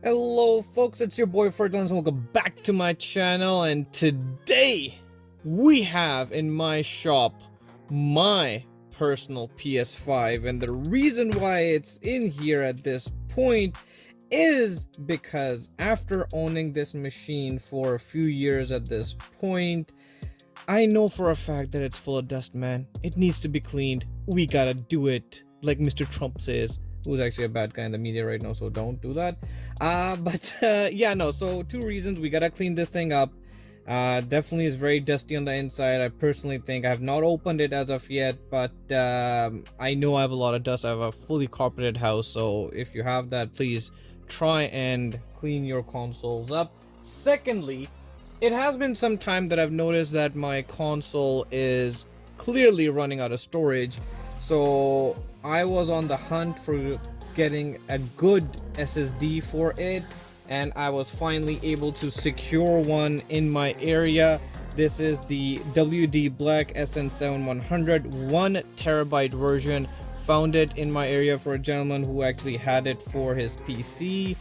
Hello folks, it's your boy Fertile and welcome back to my channel, and today we have in my shop my personal PS5, and the reason why it's in here at this point is because after owning this machine for a few years at this point, I know for a fact that it's full of dust, man. It needs to be cleaned. We gotta do it, like Mr. Trump says, who's actually a bad guy in the media right now, so don't do that. Yeah, no, so two reasons. We gotta clean this thing up. Definitely is very dusty on the inside. I personally think I have not opened it as of yet, but I know I have a lot of dust. I have a fully carpeted house, so if you have that, please try and clean your consoles up. Secondly, it has been some time that I've noticed that my console is clearly running out of storage, so I was on the hunt for getting a good SSD for it, and I was finally able to secure one in my area. This is the WD Black SN7 1 terabyte version. Found it in my area for a gentleman who actually had it for his PC.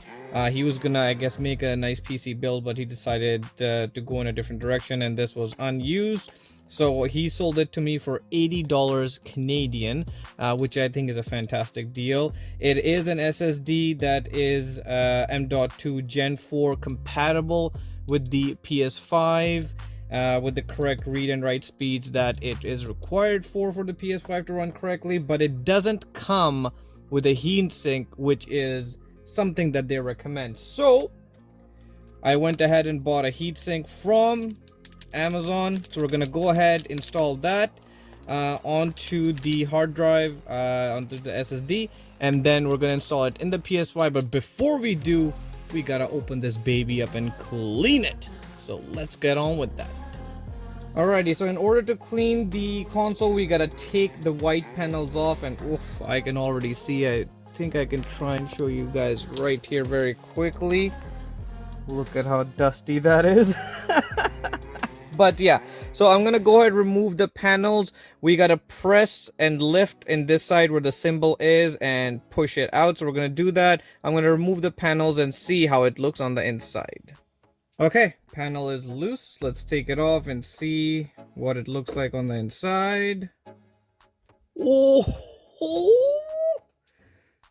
He was gonna, I guess, make a nice PC build, but he decided to go in a different direction, and this was unused. So he sold it to me for $80 Canadian, which I think is a fantastic deal. It is an SSD that is M.2 Gen 4 compatible with the PS5, with the correct read and write speeds that it is required for the PS5 to run correctly, but it doesn't come with a heatsink, which is something that they recommend. So I went ahead and bought a heatsink from Amazon. So we're gonna go ahead, install that onto the hard drive, onto the SSD, and then we're gonna install it in the PS5. But before we do, we gotta open this baby up and clean it. So let's get on with that. Alrighty, so in order to clean the console, we gotta take the white panels off, and oof, I can already see. I think I can try and show you guys right here very quickly. Look at how dusty that is. But yeah, so I'm gonna go ahead and remove the panels. We gotta press and lift in this side where the symbol is and push it out. So we're gonna do that. I'm gonna remove the panels and see how it looks on the inside. Okay, panel is loose. Let's take it off and see what it looks like on the inside. Oh,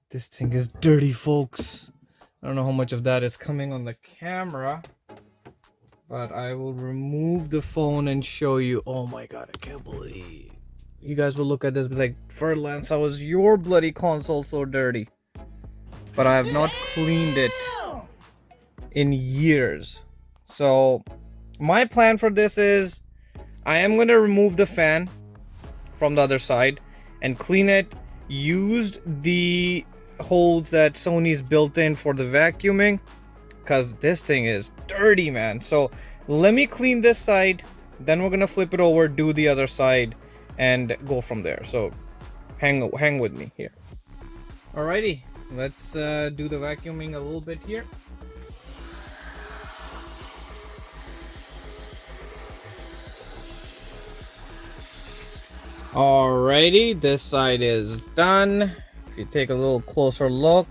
this thing is dirty, folks. I don't know how much of that is coming on the camera, but I will remove the phone and show you. Oh my god, I can't believe. You guys will look at this and be like, Ferlance, how was your bloody console so dirty? But I have not cleaned it in years. So my plan for this is I am going to remove the fan from the other side and clean it. Used the holes that Sony's built in for the vacuuming, because this thing is dirty, man. So let me clean this side, then we're gonna flip it over, do the other side, and go from there. So hang with me here. Alrighty, let's do the vacuuming a little bit here. Alrighty, this side is done. If you take a little closer look,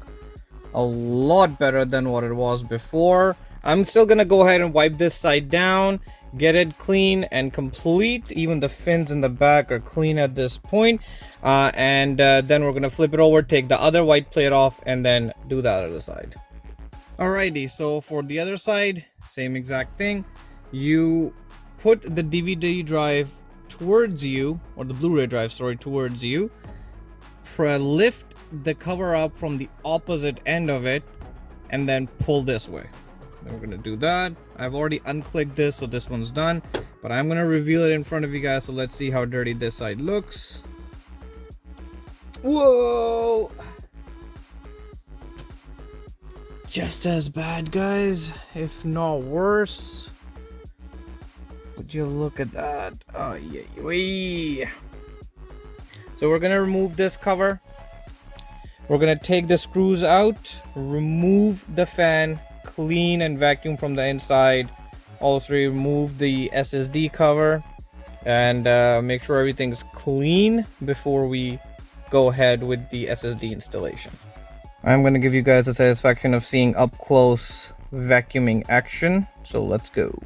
a lot better than what it was before. I'm still gonna go ahead and wipe this side down, get it clean and complete. Even the fins in the back are clean at this point. Then we're gonna flip it over, take the other white plate off, and then do the other side. Alrighty, so for the other side, same exact thing. You put the DVD drive towards you, or the Blu-ray drive, sorry, towards you. Lift the cover up from the opposite end of it, and then pull this way. Then we're gonna do that. I've already unclicked this, so this one's done, but I'm gonna reveal it in front of you guys. So let's see how dirty this side looks. Whoa, just as bad, guys, if not worse. Would you look at that? Oh yeah. So we're gonna remove this cover. We're gonna take the screws out, remove the fan, clean and vacuum from the inside. Also remove the SSD cover, and make sure everything's clean before we go ahead with the SSD installation. I'm gonna give you guys the satisfaction of seeing up close vacuuming action. So let's go.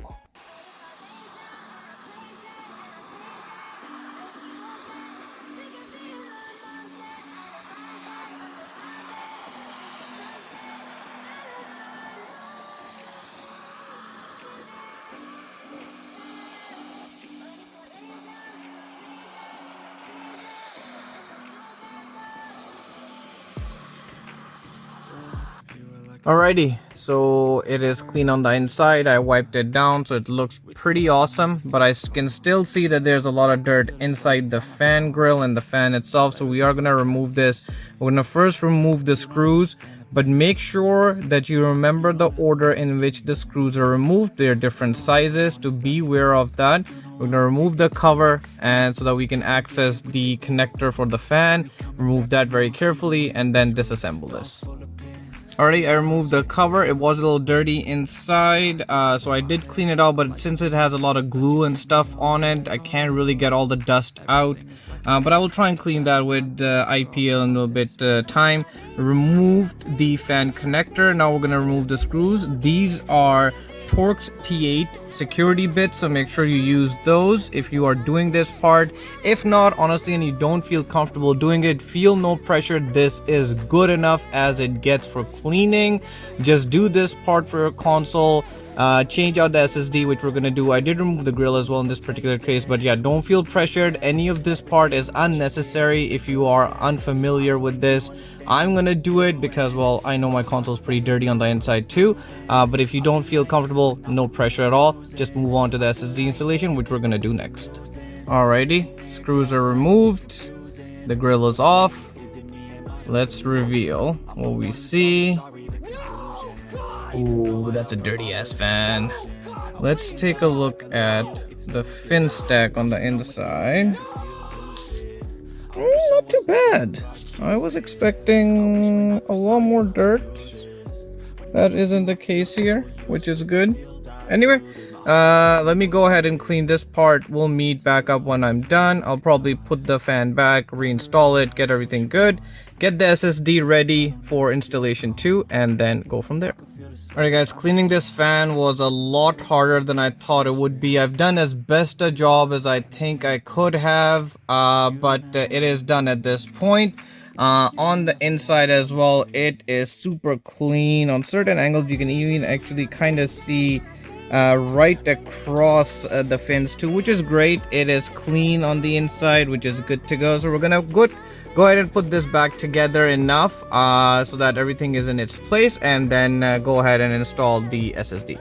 Alrighty, so it is clean on the inside. I wiped it down, so it looks pretty awesome, but I can still see that there's a lot of dirt inside the fan grill and the fan itself, so we are gonna remove this. We're gonna first remove the screws, but make sure that you remember the order in which the screws are removed. They're different sizes, to be aware of that. We're gonna remove the cover and so that we can access the connector for the fan. Remove that very carefully and then disassemble this. Alrighty, I removed the cover. It was a little dirty inside, so I did clean it out, but since it has a lot of glue and stuff on it, I can't really get all the dust out. But I will try and clean that with IPL in a little bit time. Removed the fan connector. Now we're gonna remove the screws. These are Torx T8 security bits, so make sure you use those if you are doing this part. If not, honestly, and you don't feel comfortable doing it, feel no pressure. This is good enough as it gets for cleaning. Just do this part for your console. Change out the SSD, which we're gonna do. I did remove the grill as well in this particular case, but yeah, don't feel pressured. Any of this part is unnecessary if you are unfamiliar with this. I'm gonna do it because, well, I know my console is pretty dirty on the inside too, but if you don't feel comfortable, no pressure at all. Just move on to the SSD installation, which we're gonna do next. Alrighty, screws are removed, the grill is off. Let's reveal what we see. Ooh, that's a dirty ass fan. Let's take a look at the fin stack on the inside. Not too bad. I was expecting a lot more dirt. That isn't the case here, which is good. Anyway, let me go ahead and clean this part. We'll meet back up when I'm done. I'll probably put the fan back, reinstall it, get everything good, get the SSD ready for installation too, and then go from there. Alright guys, cleaning this fan was a lot harder than I thought it would be. I've done as best a job as I think I could have, but it is done at this point. On the inside as well, it is super clean. On certain angles, you can even actually kind of see right across the fins too, which is great. It is clean on the inside, which is good to go. So we're gonna go ahead and put this back together enough so that everything is in its place, and then go ahead and install the SSD.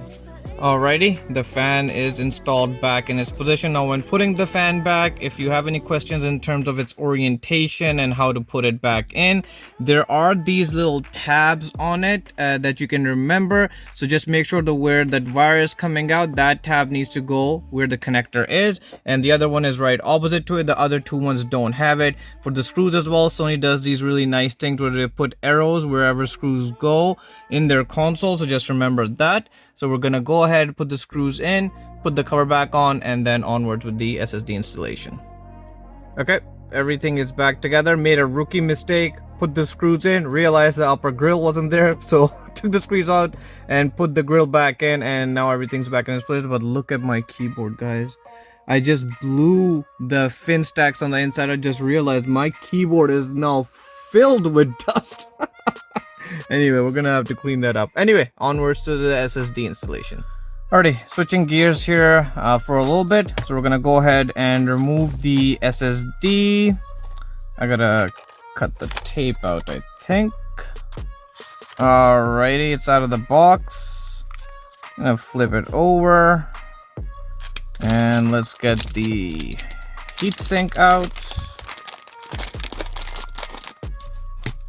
Alrighty, the fan is installed back in its position. Now when putting the fan back, if you have any questions in terms of its orientation and how to put it back in, there are these little tabs on it that you can remember. So just make sure where that wire is coming out, that tab needs to go where the connector is, and the other one is right opposite to it. The other two ones don't have it. For the screws as well, Sony does these really nice things where they put arrows wherever screws go in their console, so just remember that. So we're gonna go ahead, put the screws in, put the cover back on, and then onwards with the SSD installation. Okay, everything is back together. Made a rookie mistake, put the screws in, realized the upper grill wasn't there, so took the screws out and put the grill back in, and now everything's back in its place. But look at my keyboard, guys. I just blew the fin stacks on the inside. I just realized my keyboard is now filled with dust. Anyway, we're gonna have to clean that up. Anyway, onwards to the SSD installation. Alrighty, switching gears here for a little bit. So we're gonna go ahead and remove the SSD. I gotta cut the tape out, I think. Alrighty, it's out of the box. I'm gonna flip it over. And let's get the heatsink out.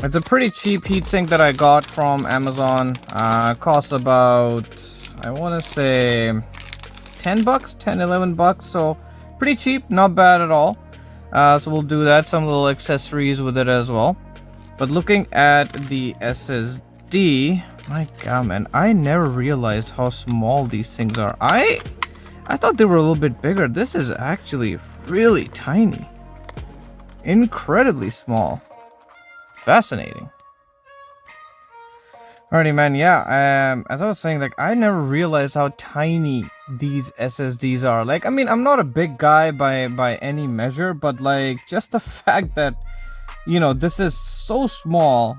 It's a pretty cheap heatsink that I got from Amazon. Costs about, I want to say 10 bucks, 10, 11 bucks. So pretty cheap, not bad at all. So we'll do that, some little accessories with it as well. But looking at the SSD, my god, man, I never realized how small these things are. I thought they were a little bit bigger. This is actually really tiny. Incredibly small. Fascinating. Alrighty, man. Yeah. As I was saying, like I never realized how tiny these SSDs are. Like, I mean, I'm not a big guy by any measure, but like just the fact that this is so small,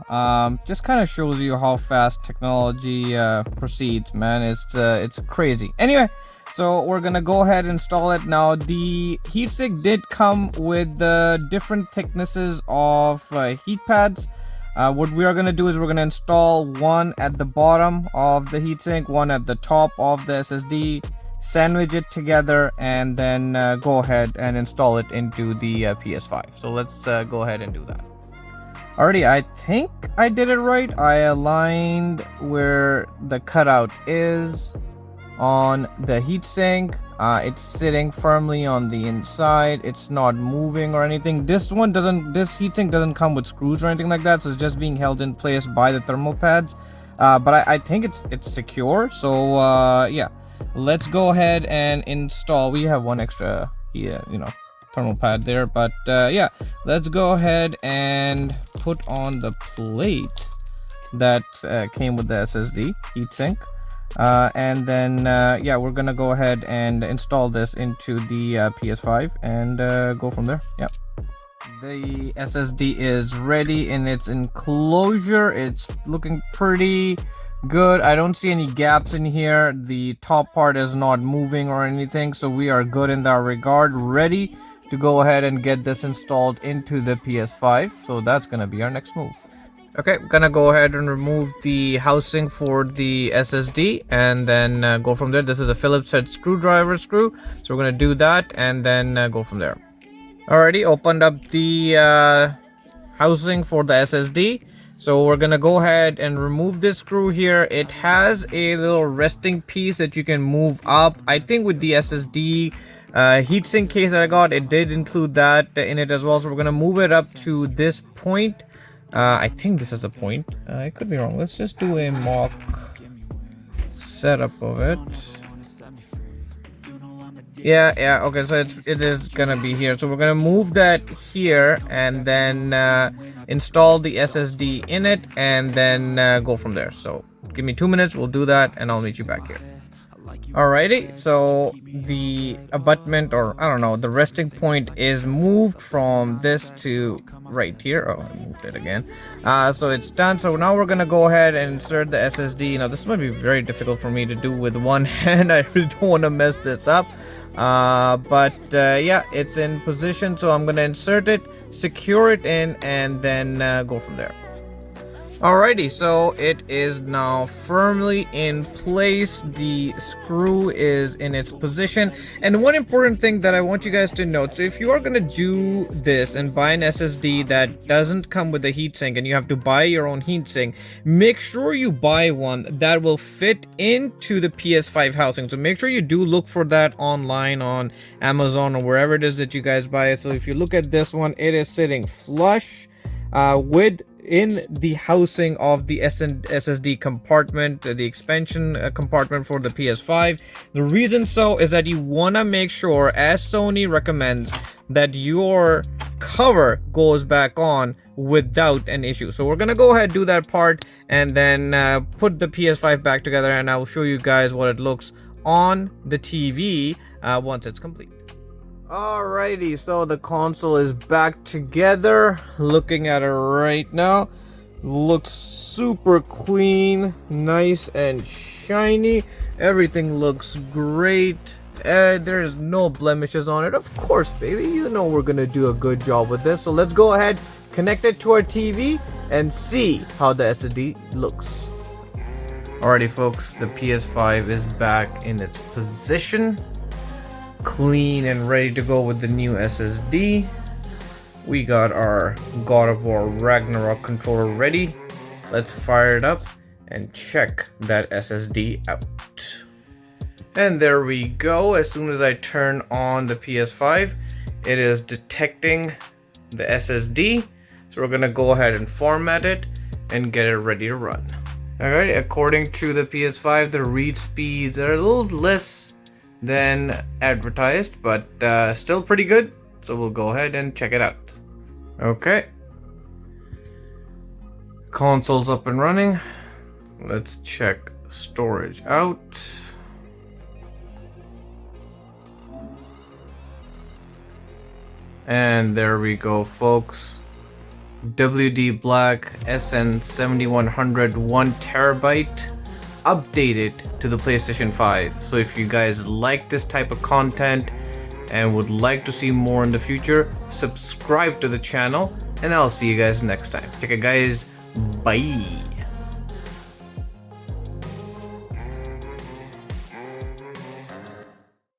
just kind of shows you how fast technology proceeds, man. It's crazy. Anyway, so we're gonna go ahead and install it now. The heatsink did come with different thicknesses of heat pads. What we are going to do is we're going to install one at the bottom of the heatsink, one at the top of the SSD, sandwich it together, and then go ahead and install it into the PS5. So let's go ahead and do that. Alrighty, I think I did it right. I aligned where the cutout is on the heatsink. It's sitting firmly on the inside. It's not moving or anything. This heatsink doesn't come with screws or anything like that, so it's just being held in place by the thermal pads. But I think it's secure. So yeah, let's go ahead and install. We have one extra here, thermal pad there, but yeah, let's go ahead and put on the plate that came with the SSD heatsink. And then yeah, we're gonna go ahead and install this into the PS5 and go from there. Yep, the SSD is ready in its enclosure. It's looking pretty good. I don't see any gaps in here. The top part is not moving or anything, so we are good in that regard. Ready to go ahead and get this installed into the PS5. So that's gonna be our next move. Okay, I'm gonna go ahead and remove the housing for the SSD and then go from there. This is a Phillips head screwdriver screw, so we're gonna do that and then go from there. Alrighty, opened up the housing for the SSD. So we're gonna go ahead and remove this screw here. It has a little resting piece that you can move up. I think with the SSD heatsink case that I got, it did include that in it as well. So we're gonna move it up to this point. I think this is the point. I could be wrong. Let's just do a mock setup of it. Yeah, okay, so it is gonna be here. So we're gonna move that here and then install the SSD in it and then go from there. So give me 2 minutes, we'll do that and I'll meet you back here. Alrighty, so the abutment, or I don't know, the resting point is moved from this to right here. Oh, I moved it again. So it's done. So now we're gonna go ahead and insert the SSD. Now this might be very difficult for me to do with one hand. I really don't want to mess this up. But yeah, it's in position, so I'm gonna insert it, secure it in, and then go from there. Alrighty, so it is now firmly in place. The screw is in its position. And one important thing that I want you guys to note, so if you are going to do this and buy an SSD that doesn't come with a heatsink and you have to buy your own heatsink, make sure you buy one that will fit into the PS5 housing. So make sure you do look for that online on Amazon or wherever it is that you guys buy it. So if you look at this one, it is sitting flush in the housing of the SSD compartment, the expansion compartment for the PS5. The reason so is that you want to make sure, as Sony recommends, that your cover goes back on without an issue. So we're gonna go ahead, do that part, and then put the PS5 back together, and I will show you guys what it looks on the TV once it's complete. Alrighty, so the console is back together. Looking at it right now, looks super clean, nice and shiny. Everything looks great. There's no blemishes on it. Of course, baby, you know we're gonna do a good job with this. So let's go ahead, connect it to our TV, and see how the SSD looks. Alrighty, folks, the PS5 is back in its position, clean and ready to go with the new SSD. We got our God of War Ragnarok controller ready. Let's fire it up and check that SSD out. And there we go. As soon as I turn on the PS5, it is detecting the SSD. So we're gonna go ahead and format it and get it ready to run. Alright, according to the PS5, the read speeds are a little less than advertised, but still pretty good. So we'll go ahead and check it out. Okay, console's up and running. Let's check storage out. And there we go, folks. WD Black SN 7100 1TB updated to the PlayStation 5. So if you guys like this type of content and would like to see more in the future, subscribe to the channel, and I'll see you guys next time. Take care, guys. Bye.